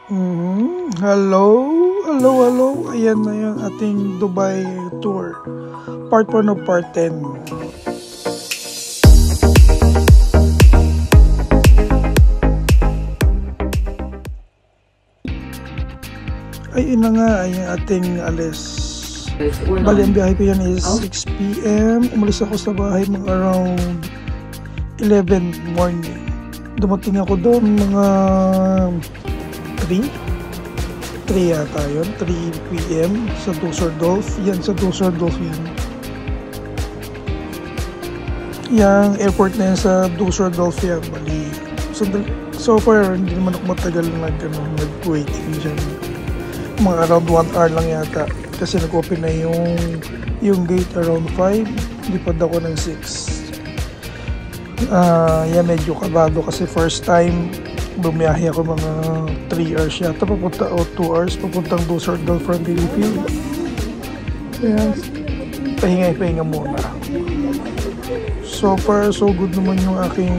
Hello. Ayan na yung ating Dubai tour. Part 1 of part 10. Ayun na nga, ay ating alis. Bali, ang biyahe ko yan is 6 p.m. Umalis ako sa bahay mga around 11 morning. Dumating ako doon mga 3 yata yun, 3 p.m. sa Düsseldorf. Yan, sa Düsseldorf yan. Yung airport na yan sa Düsseldorf yan. Bali, so far, hindi naman ako matagal nag-waiting dyan. Mga around 1 hour lang yata. Kasi nag-open na yung gate around 5. Lipad ako ng 6. Yan, medyo kabado kasi first time bumiyahe ako mga 3 hours yata papunta o 2 hours papuntang Düsseldorf from Philippines. Kaya pahinga muna. So far so good naman yung aking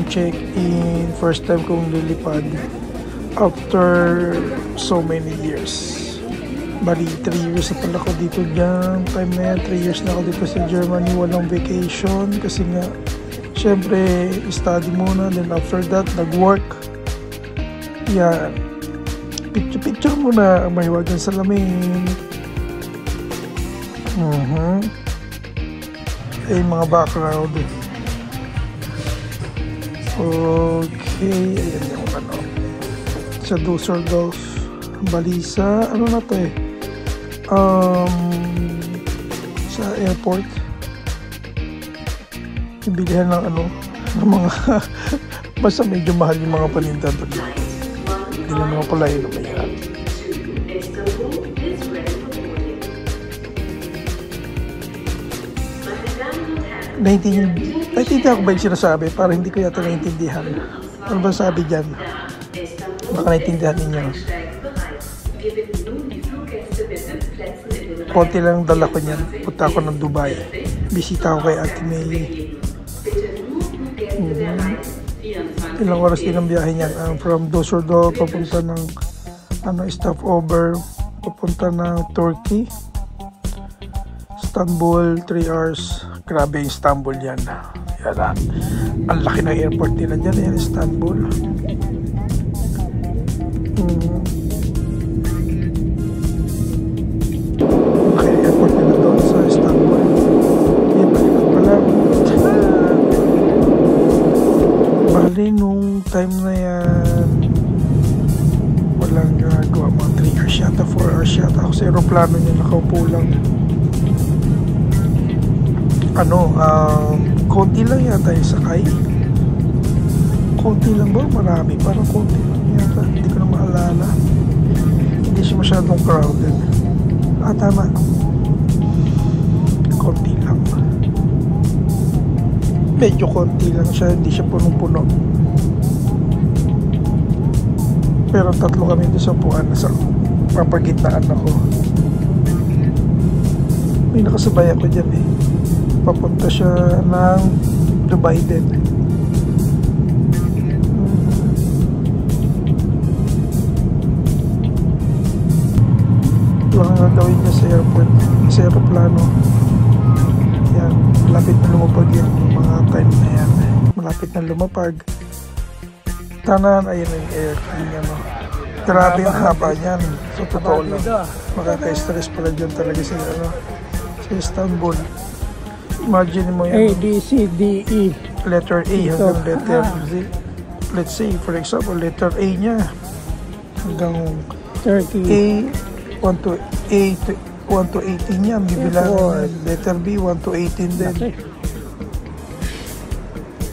check-in. First time kong lilipad after so many years. Bali 3 years na pala ako dito dyan. Time na yan, 3 years na ako dito sa Germany. Walang vacation kasi nga syempre, study muna, then after that, nag-work. Yan. Picture muna, mahiwagan sa lamin. Ay, mga background. Okay, ayan yung ano. Sa Düsseldorf, balisa, ano na to sa airport. Bilihan ng ng mga basta medyo mahal yung mga paninda doon. Hindi na mga pala yun naman. Naiintindihan ko ba yung sinasabi? Para hindi ko yata naiintindihan. Ano ba sabi dyan? Baka naiintindihan ninyo. Konti lang dala ko niyan. Punta ako ng Dubai. Bisita ako kay Ate May. Ilang oras din ang biyahe niyan. From Düsseldorf papunta ng stopover papunta ng Turkey, Istanbul, 3 hours. Grabe yung Istanbul yan. Yan, ang laki ng airport nila dyan. Yan, Istanbul. Laki ng airport nila doon sa Istanbul. Yan, balikat pala. Bali, nung time na yan, walang ginagawa, mga 3 hours yata, 4 hours yata ako sa aeroplano niya, nakaupo lang. Konti lang yata yung sakay. Konti lang ba? Marami, parang konti lang yata, hindi ko na maalala. Hindi siya masyadong crowded. Tama, konti lang. Medyo konti lang siya, hindi siya punong-puno. Pero 3 kami doon sa puan, sa papagitnaan ako. May nakasabay ako dyan papunta siya ng Dubai din. Ito ang gagawin niya sa airport, sa aeroplano. Yan, malapit na lumapag yung mga time na yan. Malapit na lumapag. Tanan, ayun yung airplane niya, Grabe ang haba niyan. So, totoo lang. Makaka-stress pala dyan talaga sa Istanbul. Imagine mo yan. A, B, C, D, E. Letter A hanggang letter Z. Let's say, for example, letter A niya hanggang 30. 1 to 18 niya. Bibilang letter B, 1 to 18 din.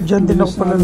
Diyan din ako pala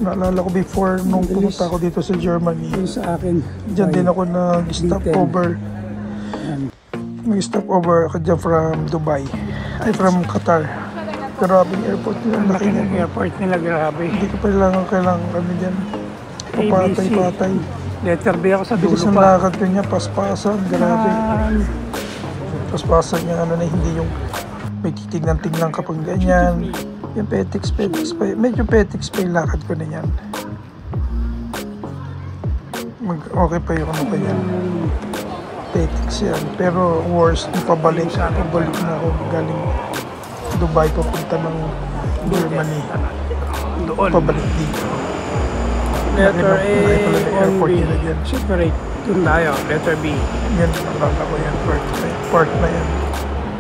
naalala ko before nung pumunta ako dito sa Germany. Sa akin. Diyan din ako nag-stop over. Nag-stop over ako dyan from Dubai. Ay, from Qatar. Grabe yung airport nila. Ang laki ng airport nila, grabe. Hindi ko kailangan dyan. Papatay-patay. Letter B ako sa dulo bilis ang pa. lakad ko niya, paspasan. Grabe. Paspasan niya, hindi yung may titignan-tignan kapag ganyan. Yung petiks pa. Medyo petiks pa yung lakad ko na yan. Okay pa yung ano pa yan. Tetics yan. Pero worst, pabalik na ako galing Dubai papunta ng Germany. Doon. Pabalik dito. Letter A on airport B. nila dyan. Separate. Doon tayo. Letter B. Yan, nalala ko yan. Part na yan.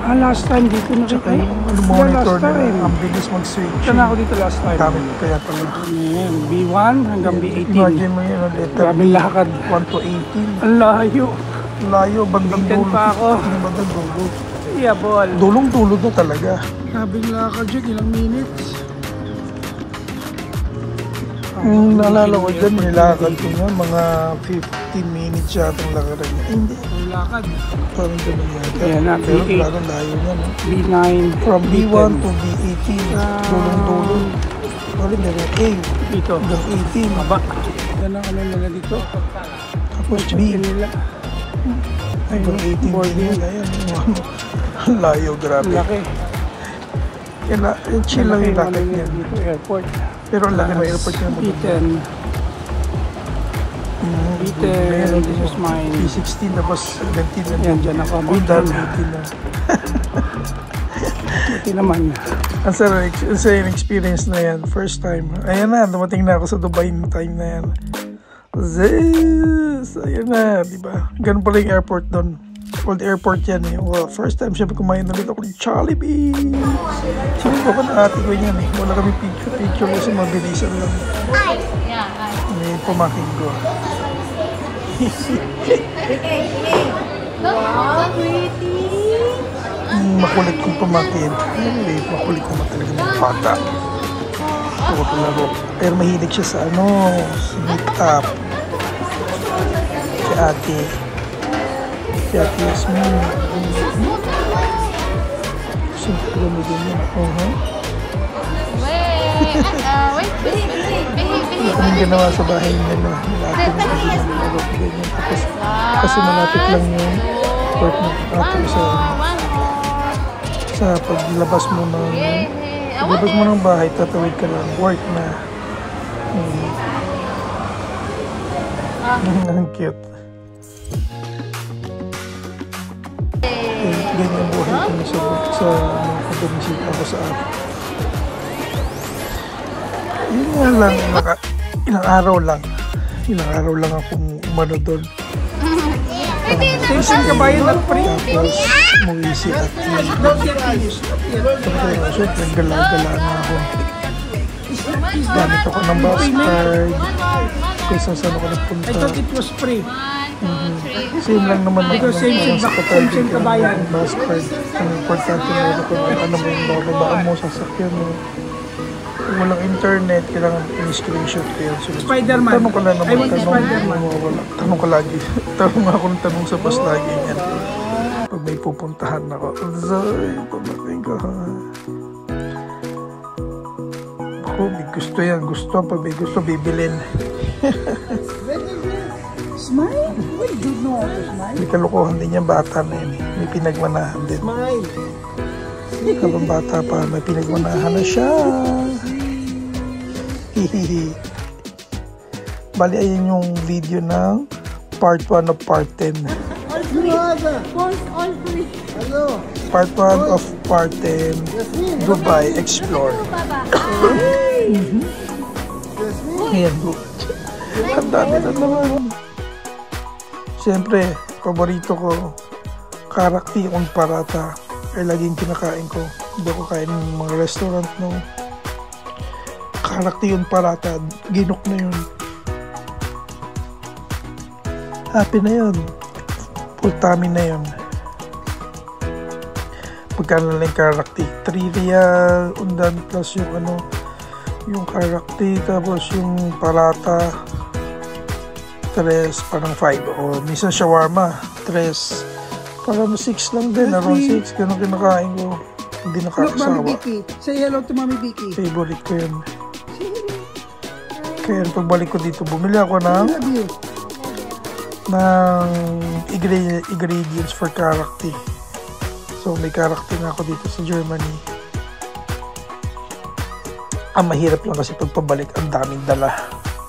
Last time dito na Tsaka kita. yung monitor nila, ang bilis mag-switch. Saan ako dito last time? Gamit kaya pala. Ayan, B1 hanggang B18. Imagine mo yun, letter Grabing lakad. 1 to 18. Ang layo. Layo, bandang Weekend dulo. pa ako. Bandang dulo. Yeah, ball. Dulong-dulo na talaga. Grabing lakad dyan. Ilang minutes? Naalala ko dyan, nilakad ko nga, mga 15 minutes yata ang lakaran niya. Hindi, Ang lakad. parang ganun yata. Ayan na, Pero B8. parang layo niya, no? B9. From B1 to B10. B18, dulong-dulo. Parang meron A Dito. hanggang 18. Baba. Yan ang ano nila dito. Tapos B Nila. hanggang 18 boarding. nila. Ayan, ano, ang layo, grabe. Laki. Chill lang yung lakad Malaki niya. dito, airport. Pero ang laki ng airport niya. B10. B10. This is mine. B16 tapos 17 na. Yan, dyan ako. Bundal, B10. 18 na. Buti naman. Ang sarap yung experience na yan. First time. Ayan na, dumating na ako sa Dubai yung time na yan. Zeus! Ayan na, di ba? Ganun pala yung airport doon. Old airport yan eh. Well, first time syempre kumain ulit ako ng Jollibee. Sino ba ng ate ko yan eh. Wala kami picture kasi mabilisan lang. May pumaking ko. Wow, pretty. Makulit kong pamakin. Anyway, makulit ko talaga ng bata. Ito ko laro. Pero mahilig siya sa ano, sa meet-up. Si ate. Si ate Yasmin. Siyempre kami ganyan. Wait, behave. Wala kaming ginawa sa bahay nila na. Ate na ganyan. Ganyan. Tapos, kasi malapit lang yung court ng ate sa paglabas mo ng bahay, tatawid ka lang, work na. Ang cute. Ganyan buhay ko na sa pag-bumisita ako sa akin. Yun nga lang, ilang araw lang akong umano doon. Station ka ba yun ng free? Tapos, umuwi si ate. Siyempre, gala-gala na ako. Gamit ako ng bus card. Kung saan ako nagpunta. I thought it was free. Same lang naman ako. Because same kabayan. Bus card. Ang importante na ito kung ano mo yung bababaan mo, sasakyan mo. Kung walang internet, kailangan in-screenshot ko yun. So, Spider-Man. tanong ko lang naman. I want Spider-Man. Tanong ko lagi. Tanong ako ng tanong sa bus lagi yan. Pag may pupuntahan ako. Zay, pamating ka ha. Ako, may gusto yan. Gusto. Pag may gusto, bibilin. Smile? Why do you know how to smile? May kalokohan din yan. Bata na yun. May pinagmanahan din. Smile. Kapag bata pa, may pinagmanahan na siya. Hihihi. Bali, ayan yung video ng part 1 of part 10. All free. Part 1 of part 10. Dubai Explore. Ayan, good. Ang dami na naman. Siyempre, paborito ko, karakti on parata. Ay laging kinakain ko. Hindi ako kain ng mga restaurant, no. Karakti on parata. Ginok na yun. Happy na yun. Full tummy na yun. Pagkano lang yung karakti? 3 real. Undan plus yung ano, yung karakti. Tapos yung parata. 3, parang 5. O minsan shawarma. 3. Parang 6 lang din. Around 6. Ganun kinakain ko. Hindi Look, Mami nakakasawa. Vicky. Say hello to Mami Vicky. Favorite ko yun. Kaya pagbalik ko dito, bumili ako ng Love you. ingredients for karakti. So may karakti na ako dito sa Germany. Ang mahirap lang kasi pagpabalik, ang daming dala.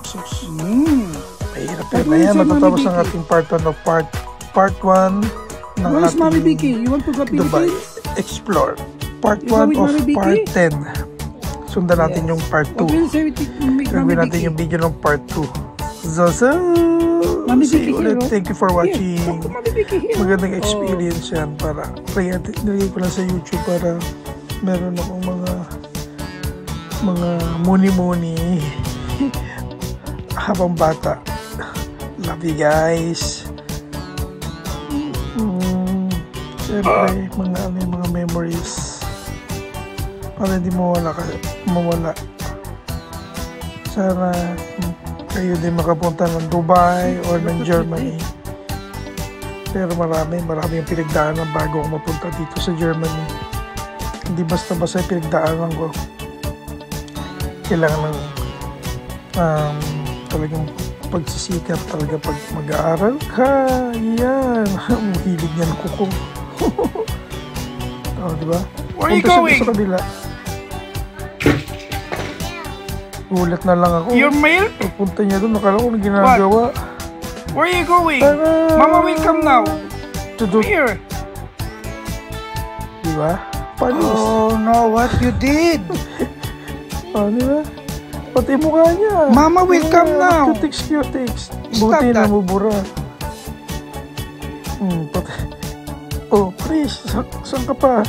So, Mahirap yan. Ayan, matatapos ang ating part 1 of part 1 ng Where's Mami Vicky? ating You want to go Dubai Philippines? Explore. Part You go 1 with of Mami Vicky? part 10. Sundan natin yung part 2. Okay, say with Mami Gagawin natin Vicky. yung video ng part 2. So, Mami see Vicky you ulit. here, oh. Thank you for watching. Here, talk to Mami Vicky here. Magandang experience yan para nilagay ko lang sa YouTube para meron akong mga muni-muni habang bata. Love you guys. Siyempre, mga memories para hindi mawala. Sana kayo din makapunta ng Dubai or ng Germany. Pero marami yung pinagdaanan bago ako mapunta dito sa Germany. Hindi basta-basta yung pinagdaanan ko. Kailangan ng talagang pagsisikap talaga pag mag-aaral ka. Yan. Hilig yan kuko. Diba? Where are you going? Sa kabila. Gulat na lang ako. Your mail? Pagpunta niya doon, nakala ko na ginagawa. Where are you going? Tara! Mama will come now. Tudot. Here. Diba? Panis. Oh no, what you did? Diba? Pati mukha niya. Mama will come now. Cutics. Stop Buti na that. mubura. Pati. Oh, Chris, saan ka pa?